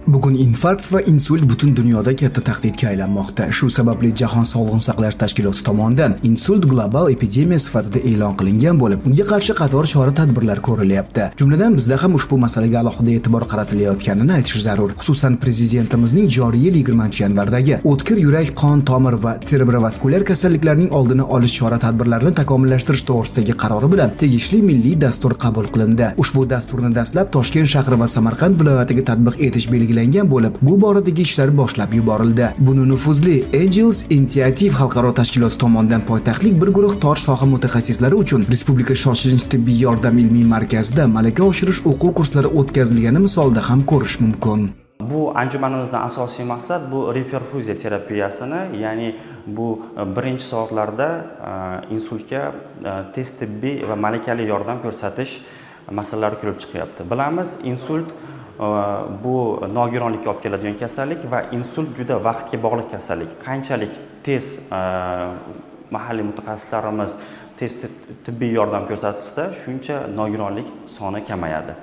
Bugun infarkt va insult butun dunyoda katta tahdidga aylanmoqda. Shu sababli Jahon Sog'liqni saqlash tashkiloti tomonidan insult global epidemiya sifatida e'lon qilingan bo'lib, unga qarshi qator chora-tadbirlar ko'rilyapti. Jumladan bizda ham ushbu masalaga alohida e'tibor qaratilayotganini aytish zarur. Xususan, prezidentimizning joriy yil 20-yanvardagi o'tkir yurak, qon tomir va serebrovaskulyar kasalliklarning oldini olish chora-tadbirlarini takomillashtirish to'g'risidagi qarori bilan tegishli milliy dastur qabul qilindi. Ushbu dasturni dastlab Toshkent shahri va Samarqand viloyatiga tatbiq etish belgilangan bo'lib, bu boradagi ishlar boshlab yuborildi. Buni nufuzli Angels Initiative xalqaro tashkiloti tomonidan poytaxtlik bir guruh tor soha mutaxassislari uchun Respublika shoshilinch tibbiy yordam ilmiy markazida malaka oshirish o'quv kurslari o'tkazilgani misolida ham ko'rish mumkin. Bu anjumanimizning asosiy maqsad bu reperfuziya terapiyasini, ya'ni bu birinchi soatlarda insultga tez tibbiy va malakali yordam ko'rsatish masalalari ko'rib chiqyapti. Bilamiz, insult bu nogironlikka olib keladigan kasallik va insult juda vaqtga bog'liq kasallik. Qanchalik tez mahalliy mutaxassislarimiz tez tibbiy yordam ko'rsatsa, shuncha nogironlik soni kamayadi.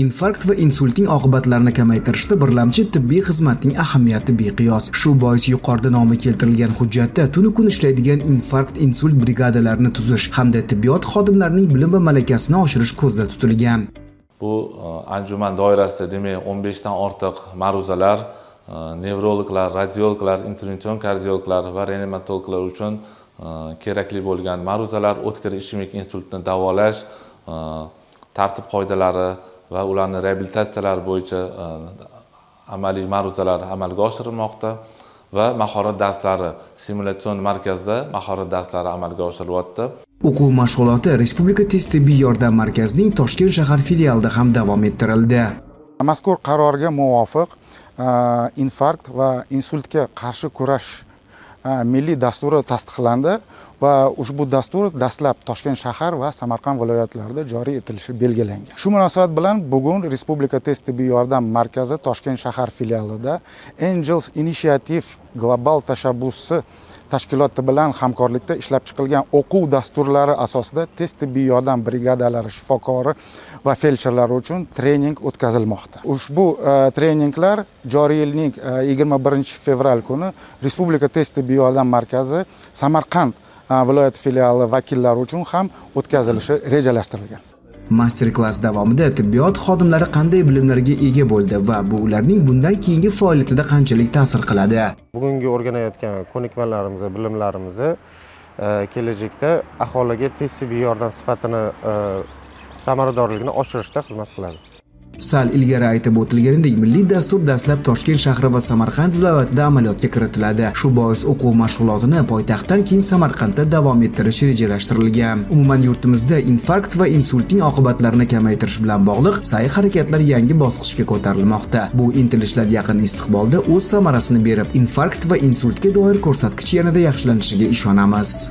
Infarkt va insultning oqibatlarini kamaytirishda birlamchi tibbiy xizmatning ahamiyati beqiyos. Shu bois yuqorida nomi keltirilgan hujjatda tunu kun ishlaydigan infarkt insult brigadalarini tuzish hamda tibbiyot xodimlarining bilim va malakasini oshirish ko'zda tutilgan. Bu anjuman doirasida demak 15 dan ortiq ma'ruzalar, nevrologlar, radiologlar, intervension kardiologlar va reanimatologlar uchun kerakli bo'lgan ma'ruzalar, o'tkir ishemik insultni davolash, tartib qoidalari va ularni reabilitatsiyalari bo'yicha amaliy ma'ruzalar amalga oshirilmoqda va mahorat darslari simulятsion markazda mahorat darslari amalga oshirilyapti. O'quv mashg'uloti Respublika tez tibbiy yordam markazining Toshkent shahar filialida ham davom ettirildi. Mazkur qarorga muvofiq infarkt va insultga qarshi kurash milliy dasturi tasdiqlandi va ushbu dastur dastlab Toshkent shahar va Samarqand viloyatlarida joriy etilishi belgilangan. Shu munosabat bilan bugun Respublika tez tibbiy yordam markazi Toshkent shahar filialida Angels Initiative global tashabbusi tashkiloti bilan hamkorlikda ishlab chiqilgan o'quv dasturlari asosida tez tibbiy yordam brigadalari shifokori va feldsherlari uchun trening o'tkazilmoqda. Ushbu treninglar joriy yilning 21 fevral kuni Respublika tez tibbiy yordam markazi Samarqand viloyat filiali vakillari uchun ham o'tkazilishi rejalashtirilgan. Master-klass davomida tibbiyot xodimlari qanday bilimlarga ega bo'ldi va bu ularning bundan keyingi faoliyatida qanchalik ta'sir qiladi? Bugungi o'rganayotgan ko'nikmalarimiz, bilimlarimiz kelajakda aholiga tez tibbiy yordam sifatini samaradorligini oshirishda xizmat qiladi. Sal ilgari aytib o'tilganidek, milliy dastur dastlab Toshkent shahri va Samarqand viloyatida amaliyotga kiritiladi. Shu bois o'quv mashg'ulotini poytaxtdan keyin Samarqandda davom ettirish rejalashtirilgan. Umuman yurtimizda infarkt va insultning oqibatlarini kamaytirish bilan bog'liq sa'y-harakatlar yangi bosqichga ko'tarilmoqda. Bu intilishlar yaqin istiqbolda o'z samarasini berib, infarkt va insultga doir ko'rsatkich yanada yaxshilanishiga ishonamiz.